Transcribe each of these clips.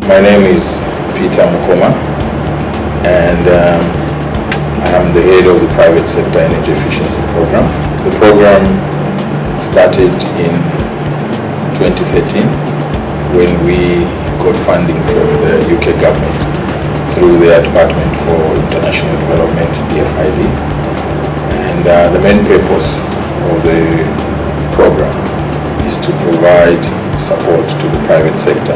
My name is Mukoma, and I am the head of the private sector energy efficiency program. The program started in 2013 when we got funding from the UK government through their Department for International Development, DFID. And the main purpose of the program is to provide support to the private sector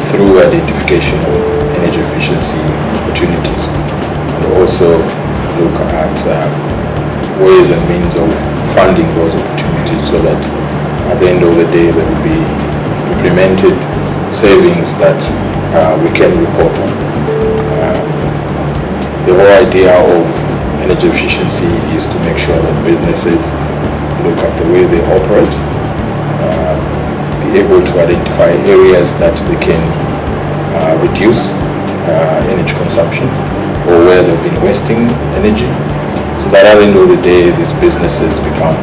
through identification of energy efficiency opportunities, and also look at ways and means of funding those opportunities so that at the end of the day there will be implemented savings that we can report on. The whole idea of energy efficiency is to make sure that businesses look at the way they operate, be able to identify areas that they can reduce energy consumption or where they've been wasting energy, so that at the end of the day these businesses become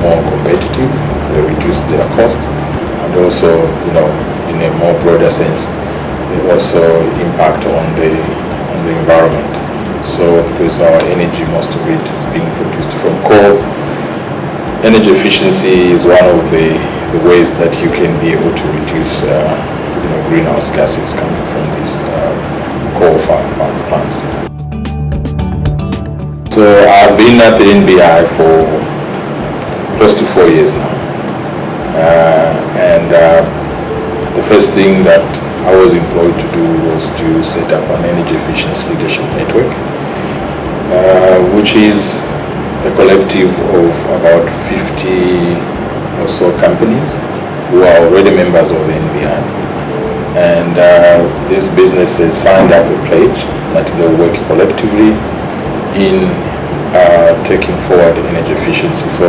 more competitive, they reduce their cost, and also, in a more broader sense, they also impact on the environment. So because our energy, most of it is being produced from coal, energy efficiency is one of the ways that you can be able to reduce greenhouse gases coming from these coal-fired power plants. So I've been at the NBI for close to 4 years now, and the first thing that I was employed to do was to set up an energy efficiency leadership network, which is a collective of about 50 or so companies who are already members of the NBI. And these businesses signed up a pledge that they'll work collectively in taking forward energy efficiency. So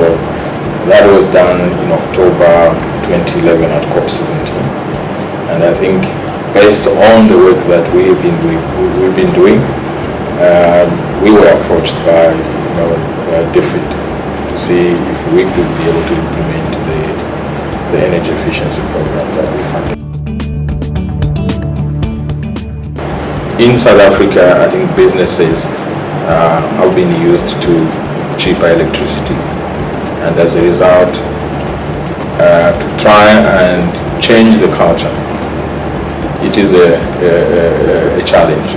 that was done in October 2011 at COP17. And I think based on the work that we've been doing, we were approached by DFID to see if we could be able to implement the energy efficiency program that we funded. In South Africa, I think businesses have been used to cheaper electricity, and as a result, to try and change the culture, it is a challenge.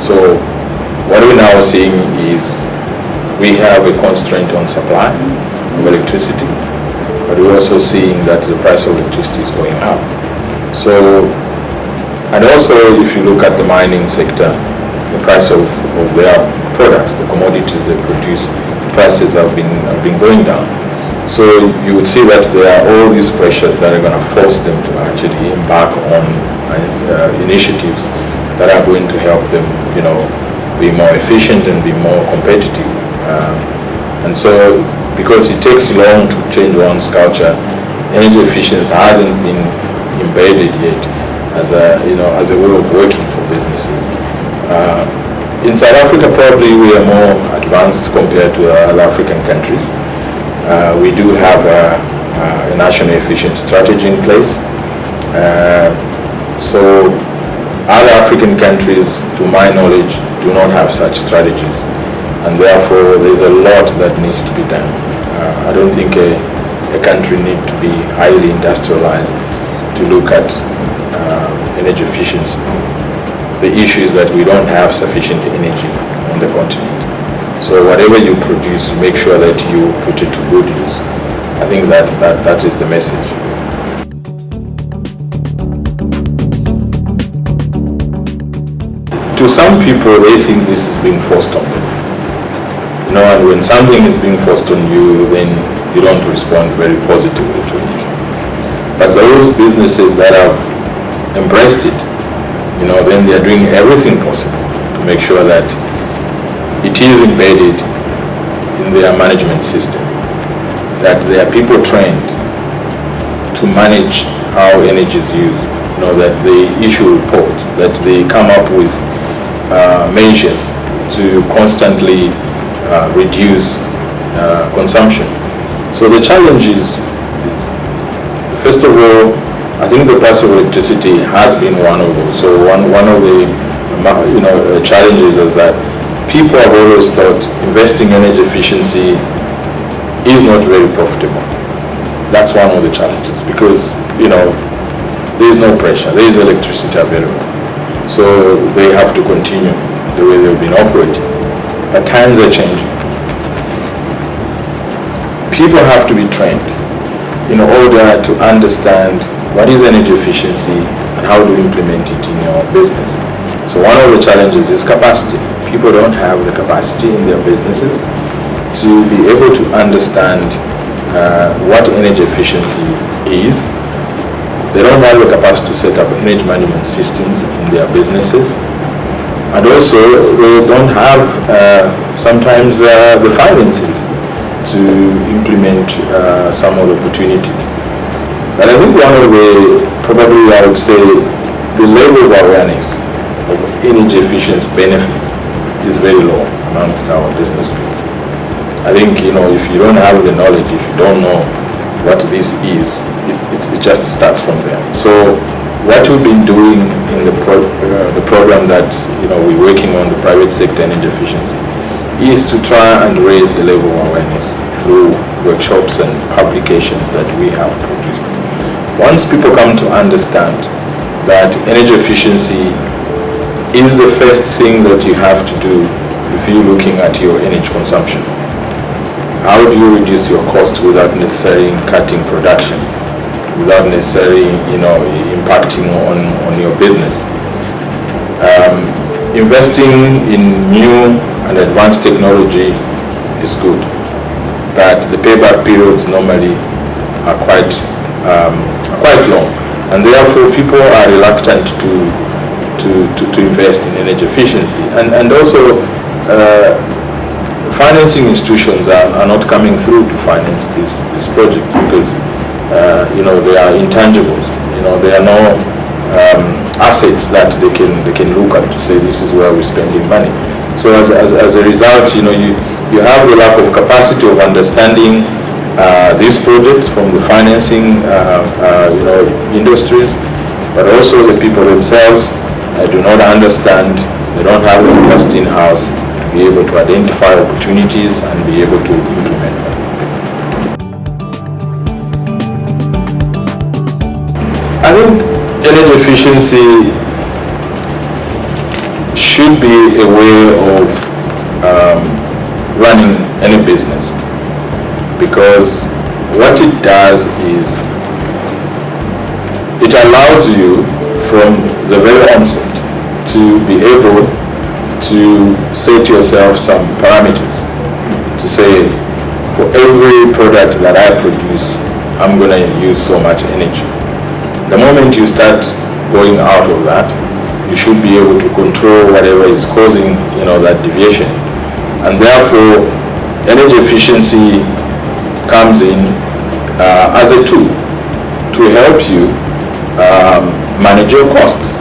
So what we're now seeing is we have a constraint on supply of electricity, but we're also seeing that the price of electricity is going up. So, and also if you look at the mining sector, the price of their products, the commodities they produce, the prices have been going down. So you would see that there are all these pressures that are going to force them to actually embark on initiatives that are going to help them, be more efficient and be more competitive. And so, because it takes long to change one's culture, energy efficiency hasn't been embedded yet as a way of working for businesses. In South Africa, probably we are more advanced compared to other African countries. We do have a national efficiency strategy in place. So other African countries, to my knowledge, do not have such strategies, and therefore there's a lot that needs to be done. I don't think a country needs to be highly industrialized to look at energy efficiency. The issue is that we don't have sufficient energy on the continent. So whatever you produce, make sure that you put it to good use. I think that is the message. To some people, they think this is being forced on them. And when something is being forced on you, then you don't respond very positively to it. But those businesses that have embraced it, then they're doing everything possible to make sure that it is embedded in their management system, that there are people trained to manage how energy is used, that they issue reports, that they come up with measures to constantly reduce consumption. So the challenge is, first of all, I think the price of electricity has been one of those. So one of the challenges is that people have always thought investing in energy efficiency is not very profitable. That's one of the challenges because there is no pressure, there is electricity available, so they have to continue the way they've been operating. But times are changing. People have to be trained in order to understand what is energy efficiency and how to implement it in your business. So one of the challenges is capacity. People don't have the capacity in their businesses to be able to understand what energy efficiency is. They don't have the capacity to set up energy management systems in their businesses. And also they don't have sometimes the finances to implement some of the opportunities. But I think one of the, probably I would say, the level of awareness of energy efficiency benefits is very low amongst our business people. I think, if you don't have the knowledge, if you don't know what this is, it just starts from there. So what we've been doing in the program that, we're working on, the private sector energy efficiency, is to try and raise the level of awareness through workshops and publications that we have produced. Once people come to understand that energy efficiency is the first thing that you have to do if you're looking at your energy consumption. How do you reduce your cost without necessarily cutting production, without necessarily impacting on your business? Investing in new and advanced technology is good, but the payback periods normally are quite long, and therefore people are reluctant to invest in energy efficiency, and also financing institutions are not coming through to finance these projects because they are intangibles. There are no assets that they can look at to say this is where we're spending money. So as a result, you have the lack of capacity of understanding these projects from the financing industries, but also the people themselves do not understand. They don't have the capacity in-house to be able to identify opportunities and be able to implement them. I think energy efficiency should be a way of running any business, because what it does is it allows you from the very onset to be able to set yourself some parameters to say, for every product that I produce, I'm going to use so much energy. The moment you start going out of that, you should be able to control whatever is causing that deviation, and therefore energy efficiency comes in as a tool to help you manage your costs.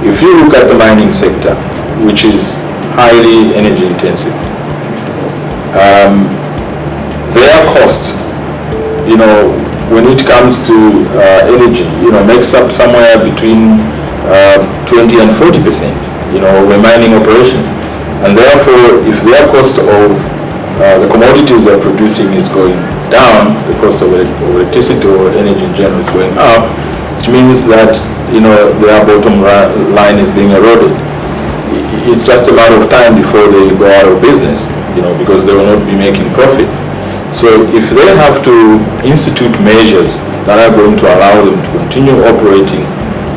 If you look at the mining sector, which is highly energy intensive, their cost, when it comes to energy, makes up somewhere between 20 and 40% of a mining operation. And therefore, if their cost of the commodities they're producing is going down, the cost of electricity or energy in general is going up, which means that their bottom line is being eroded. It's just a matter of time before they go out of business, because they will not be making profits. So if they have to institute measures that are going to allow them to continue operating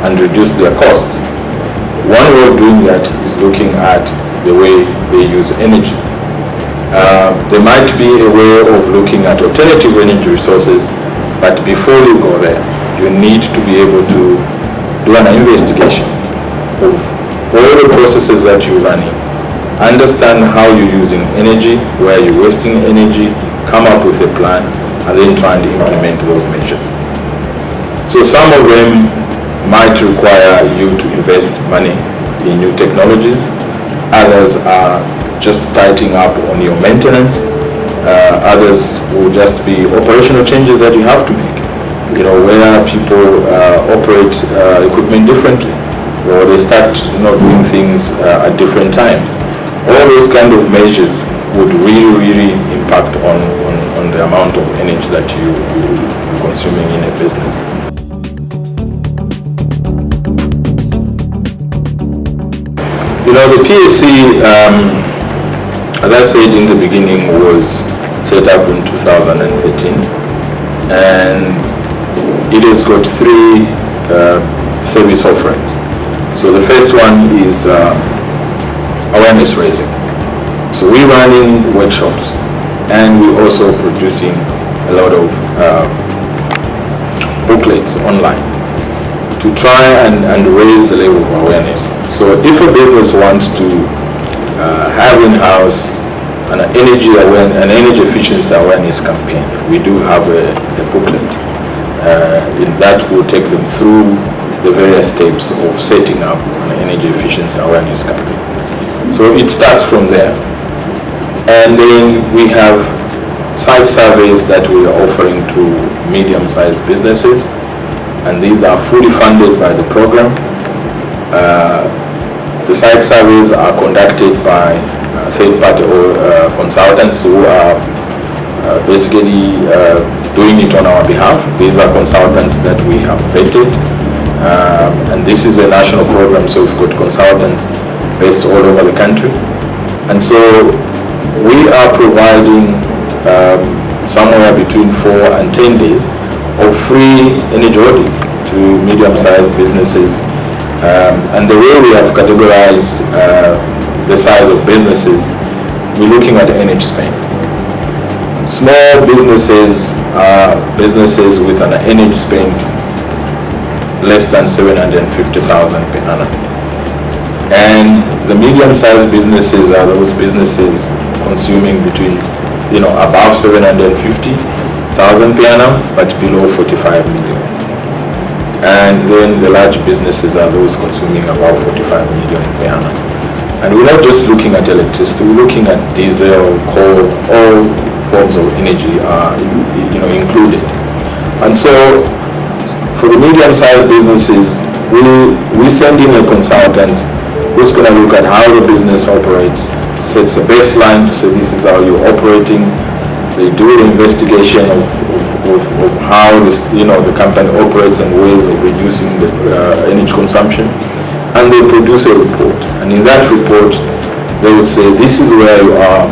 and reduce their costs, one way of doing that is looking at the way they use energy. There might be a way of looking at alternative energy resources, but before you go there, you need to be able to do an investigation of all the processes that you're running, understand how you're using energy, where you're wasting energy, come up with a plan, and then try and implement those measures. So some of them might require you to invest money in new technologies. Others are just tightening up on your maintenance. Others will just be operational changes that you have to make. where people operate equipment differently, or they start doing things at different times. All those kind of measures would really impact on the amount of energy that you're consuming in a business. The PSC, as I said in the beginning, was set up in 2013, and it has got three service offerings. So the first one is awareness raising. So we're running workshops, and we're also producing a lot of booklets online to try and raise the level of awareness. So if a business wants to have in-house an energy efficiency awareness campaign, we do have a booklet that will take them through the various steps of setting up an energy efficiency awareness campaign. So it starts from there. And then we have site surveys that we are offering to medium-sized businesses, and these are fully funded by the program. The site surveys are conducted by third-party consultants who are basically doing it on our behalf. These are consultants that we have vetted, and this is a national program, so we've got consultants based all over the country. And so we are providing somewhere between 4 and 10 days of free energy audits to medium-sized businesses. And the way we have categorized the size of businesses, we're looking at energy spend. Small businesses are businesses with an energy spend less than 750,000 per annum. And the medium-sized businesses are those businesses consuming between, above 750,000 per annum, but below 45 million. And then the large businesses are those consuming about 45 million per annum. And we're not just looking at electricity, we're looking at diesel, coal, all forms of energy are included. And so for the medium-sized businesses, we send in a consultant who's going to look at how the business operates, sets a baseline to say this is how you're operating. They do an investigation of how this, the company operates and ways of reducing the energy consumption, and they produce a report. And in that report, they would say this is where you are.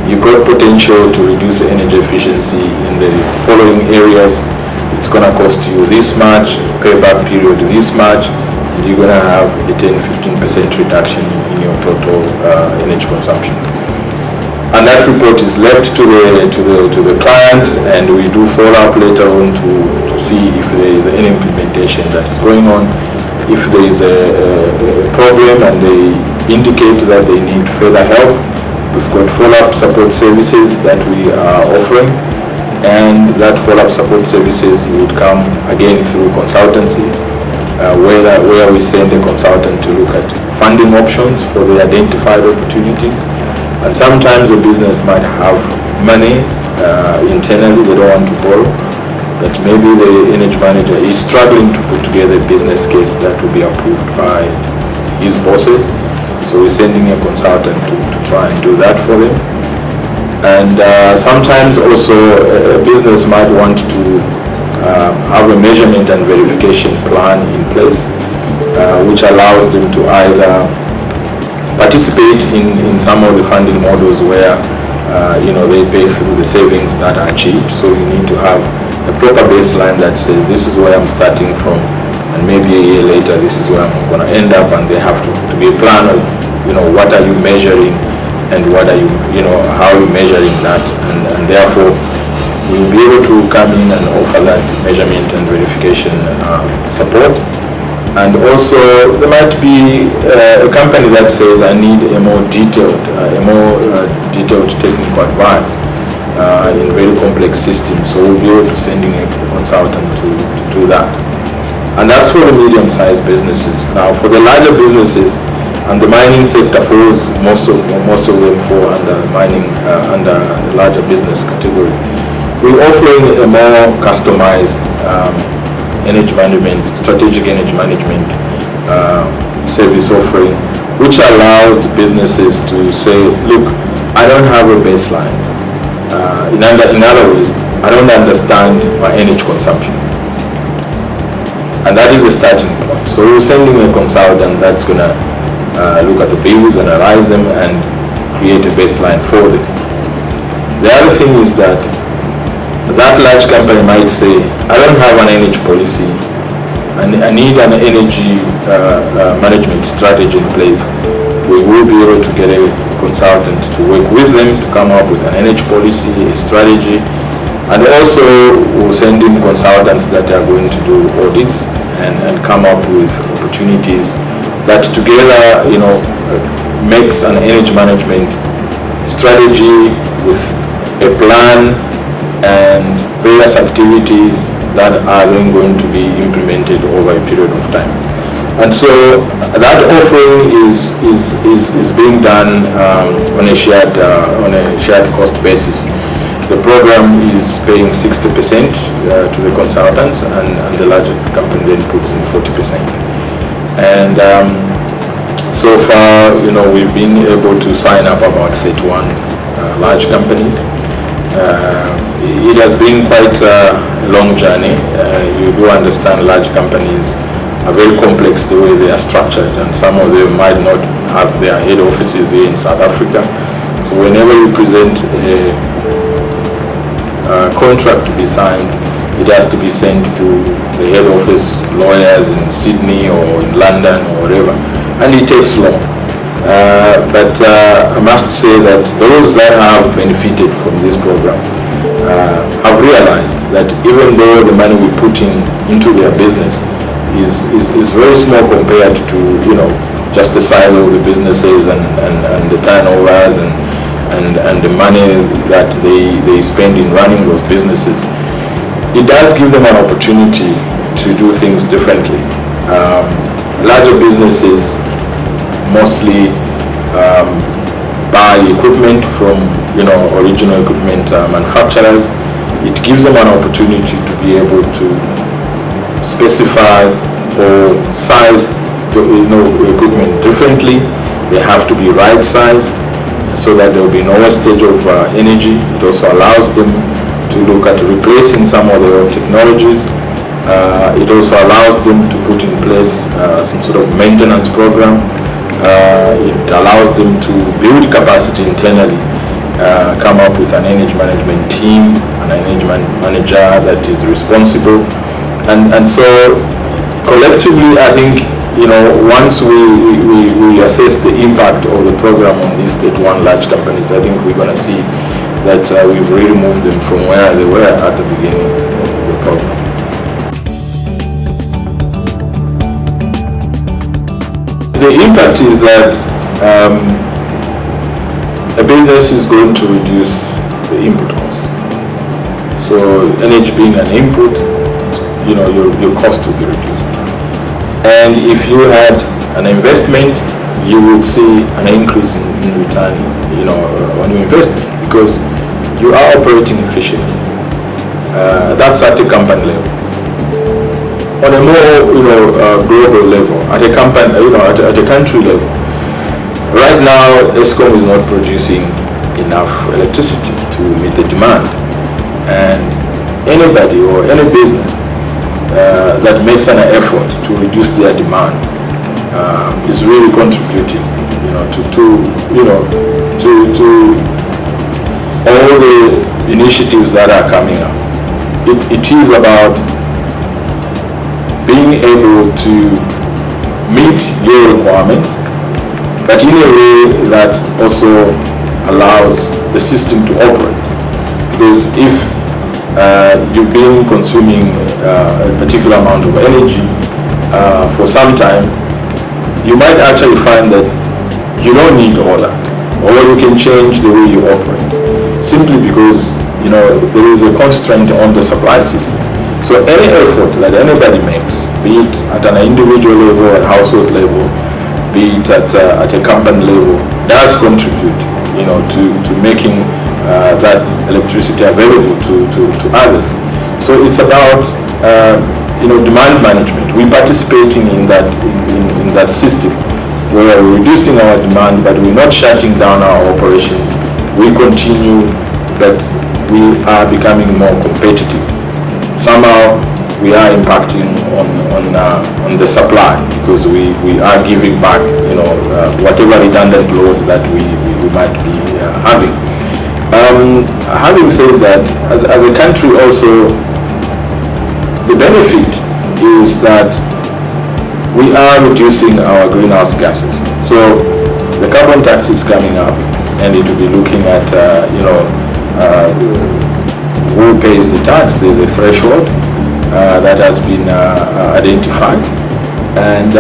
You got potential to reduce the energy efficiency in the following areas. It's going to cost you this much, payback period this much, and you're going to have a 10-15% reduction in your total energy consumption. And that report is left to the client, and we do follow up later on to see if there is any implementation that is going on. If there is a problem and they indicate that they need further help, we've got follow-up support services that we are offering, and that follow-up support services would come again through consultancy, where we send a consultant to look at funding options for the identified opportunities. And sometimes a business might have money internally, they don't want to borrow, but maybe the energy manager is struggling to put together a business case that will be approved by his bosses. So we're sending a consultant to try and do that for them. And sometimes also a business might want to have a measurement and verification plan in place, which allows them to either participate in some of the funding models where they pay through the savings that are achieved. So you need to have a proper baseline that says this is where I'm starting from, and maybe a year later this is where I'm going to end up, and they have to be a plan of what are you measuring and what are you how are you measuring that, and therefore we'll be able to come in and offer that measurement and verification support. And also there might be a company that says I need a more detailed technical advice in very complex systems. So we'll be able to send in a consultant to do that. And that's for the medium-sized businesses. Now for the larger businesses, and the mining sector falls, most of them fall under mining, under the larger business category. we're offering a more customized energy management, strategic energy management service offering, which allows businesses to say, look, I don't have a baseline. In other ways, I don't understand my energy consumption. And that is the starting point. So we're sending a consultant that's going to look at the bills, analyze them, and create a baseline for them. The other thing is that large company might say, I don't have an energy policy, and I need an energy management strategy in place. We will be able to get a consultant to work with them to come up with an energy policy, a strategy, and also we'll send in consultants that are going to do audits and come up with opportunities that together, makes an energy management strategy with a plan and various activities that are then going to be implemented over a period of time. And so that offering is being done on a shared cost basis. The program is paying 60% to the consultants, and the larger company then puts in 40%. And so far, we've been able to sign up about 31 large companies. It has been quite a long journey. You do understand large companies are very complex the way they are structured, and some of them might not have their head offices here in South Africa. So whenever you present a contract to be signed, it has to be sent to the head office lawyers in Sydney or in London or wherever, and it takes long. But I must say that those that have benefited from this program have realized that even though the money we put into their business is very small compared to just the size of the businesses and the turnovers and the money that they spend in running those businesses, it does give them an opportunity to do things differently. Larger businesses mostly buy equipment from original equipment manufacturers. It gives them an opportunity to be able to specify or size the equipment differently. They have to be right sized so that there will be no wastage of energy. It also allows them to look at replacing some of their old technologies. It also allows them to put in place some sort of maintenance program. It allows them to build capacity internally, come up with an energy management team, an energy manager that is responsible. And so collectively, I think, once we assess the impact of the program on these 31 large companies, I think we're going to see that we've really moved them from where they were at the beginning of the program. The impact is that a business is going to reduce the input cost. So energy being an input, your cost will be reduced. And if you had an investment, you would see an increase in return, on your investment, because you are operating efficiently. That's at a company level. On a more, global level, at a company, at a country level, right now, ESCOM is not producing enough electricity to meet the demand, and anybody or any business that makes an effort to reduce their demand is really contributing, to all the initiatives that are coming up. It is about being able to meet your requirements, but in a way that also allows the system to operate. Because if you've been consuming a particular amount of energy for some time, you might actually find that you don't need all that, or you can change the way you operate, simply because there is a constraint on the supply system. So any effort that anybody makes, be it at an individual level, at household level, be it at a company level, does contribute to making that electricity available to others. So it's about demand management. We're participating in that system where we're reducing our demand, but we're not shutting down our operations. We continue, but we are becoming more competitive. Somehow we are impacting on the supply because we are giving back whatever redundant load that we might be having. Having said that, as a country also, the benefit is that we are reducing our greenhouse gases. So the carbon tax is coming up, and it will be looking at who pays the tax. There's a threshold that has been identified, and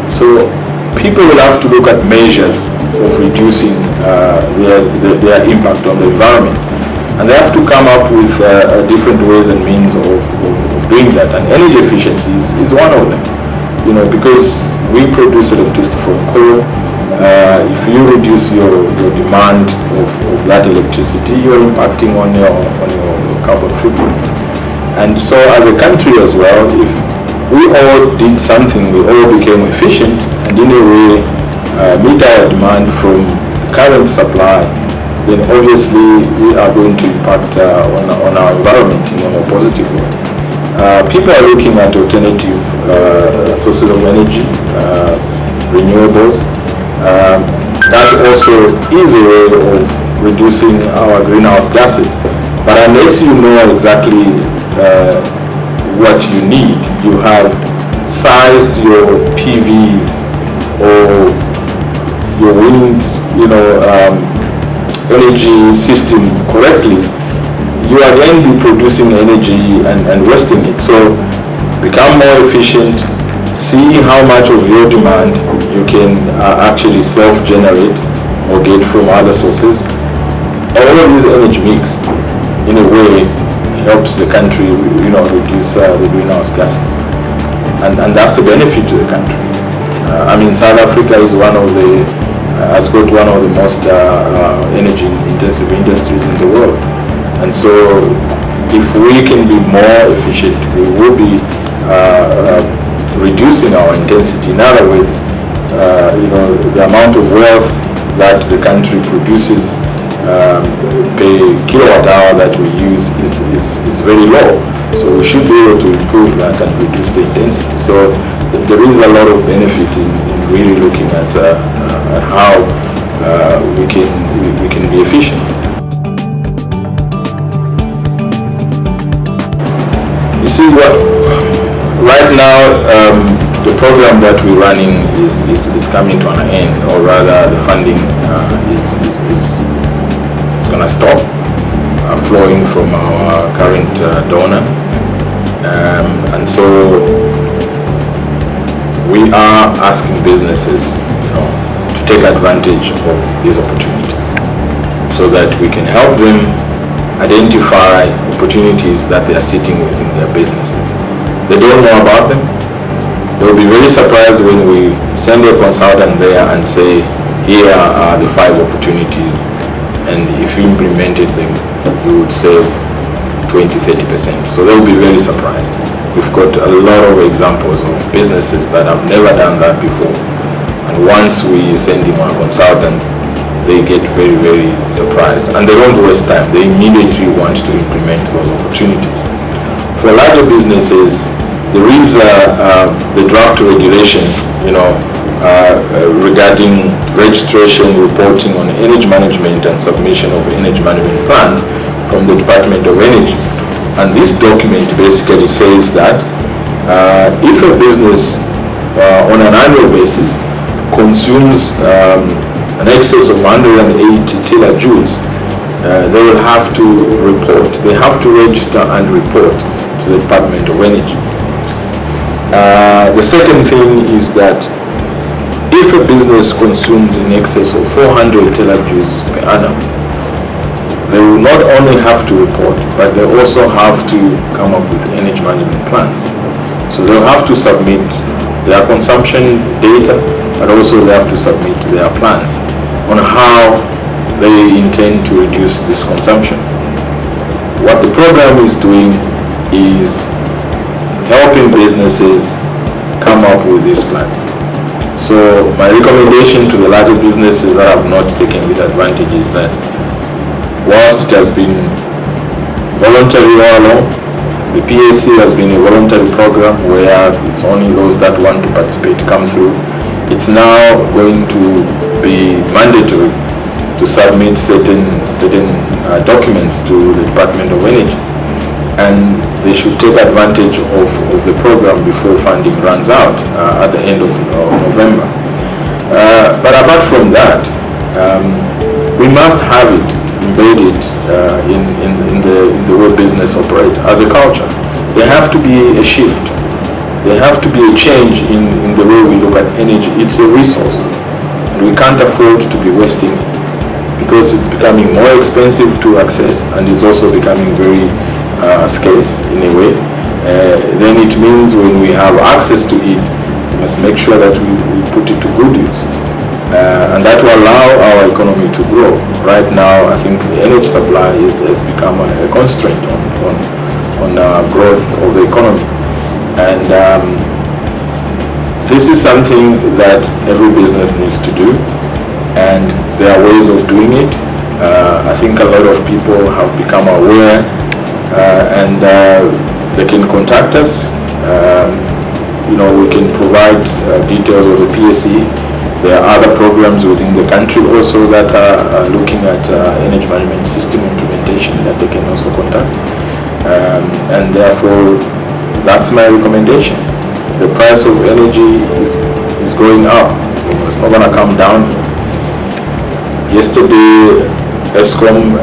so people will have to look at measures of reducing their impact on the environment, and they have to come up with different ways and means of doing that, and energy efficiency is one of them. Because we produce electricity from coal. If you reduce your demand of that electricity, you're impacting on your carbon footprint. And so as a country as well, if we all did something, we all became efficient and in a way meet our demand from the current supply, then obviously we are going to impact on our environment in a more positive way. People are looking at alternative sources of energy, renewables. That also is a way of reducing our greenhouse gases. But unless you know exactly what you need, you have sized your PVs or your wind, energy system correctly, you again be producing energy and wasting it. So become more efficient, see how much of your demand you can actually self-generate or get from other sources. All of these energy mix in a way helps the country reduce the greenhouse gases, and that's the benefit to the country. South Africa is has got one of the most energy intensive industries in the world. And so if we can be more efficient, we will be reducing our intensity. In other words, the amount of wealth that the country produces per kilowatt hour that we use is very low. So we should be able to improve that and reduce the intensity. So there is a lot of benefit in really looking at how we can be efficient. You see, right now the program that we're running is coming to an end, or rather the funding is going to stop flowing from our current donor, and so we are asking businesses to take advantage of this opportunity so that we can help them identify opportunities that they are sitting with in their businesses. They don't know about them. They will be very surprised when we send a consultant there and say, here are the 5 opportunities, and if you implemented them, you would save 20-30%. So they will be very surprised. We've got a lot of examples of businesses that have never done that before, and once we send them our consultants, they get very, very surprised, and they don't waste time. They immediately want to implement those opportunities. For larger businesses, there is the draft regulation, regarding registration, reporting on energy management and submission of energy management plans from the Department of Energy. And this document basically says that if a business on an annual basis consumes an excess of 180 terajoules, they will have to report. They have to register and report to the Department of Energy. The second thing is that if a business consumes in excess of 400 terajoules per annum, they will not only have to report, but they also have to come up with energy management plans. So they'll have to submit their consumption data, but also they have to submit their plans on how they intend to reduce this consumption. What the program is doing is helping businesses come up with this plan. So my recommendation to the larger businesses that have not taken this advantage is that whilst it has been voluntary all along, the PAC has been a voluntary program where it's only those that want to participate come through. It's now going to be mandatory to submit certain documents to the Department of Energy, and they should take advantage of the program before funding runs out at the end of November. But apart from that, we must have it embedded in the way business operate as a culture. There have to be a shift. There have to be a change in the way we look at energy. It's a resource, and we can't afford to be wasting it, because it's becoming more expensive to access, and it's also becoming very scarce in a way. Then it means when we have access to it, we must make sure that we put it to good use, and that will allow our economy to grow. Right now, I think the energy supply has become a constraint on growth of the economy, and this is something that every business needs to do, and there are ways of doing it. I think a lot of people have become aware, and they can contact us. We can provide details of the PSC. There are other programs within the country also that are looking at energy management system implementation that they can also contact. And therefore, that's my recommendation. The price of energy is going up. It's not going to come down. Yesterday, ESCOM,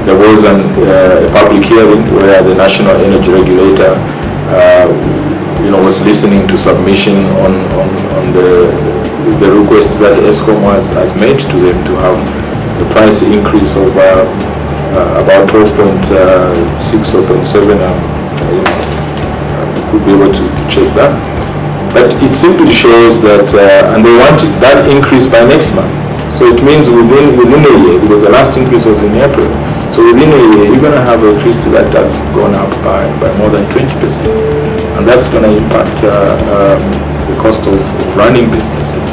there was a public hearing where the National Energy Regulator was listening to submission on the request that ESCOM has made to them to have the price increase of about 12.6 or 0.7. We could be able to check that. But it simply shows that, and they want that increase by next month. So it means within a year, because the last increase was in April. So within a year, you're going to have a increase that has gone up by more than 20%. And that's going to impact the cost of running businesses.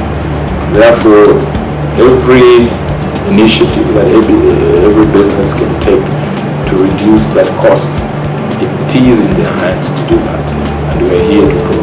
Therefore, every initiative that every business can take to reduce that cost, it is in their hands to do that. And we are here to provide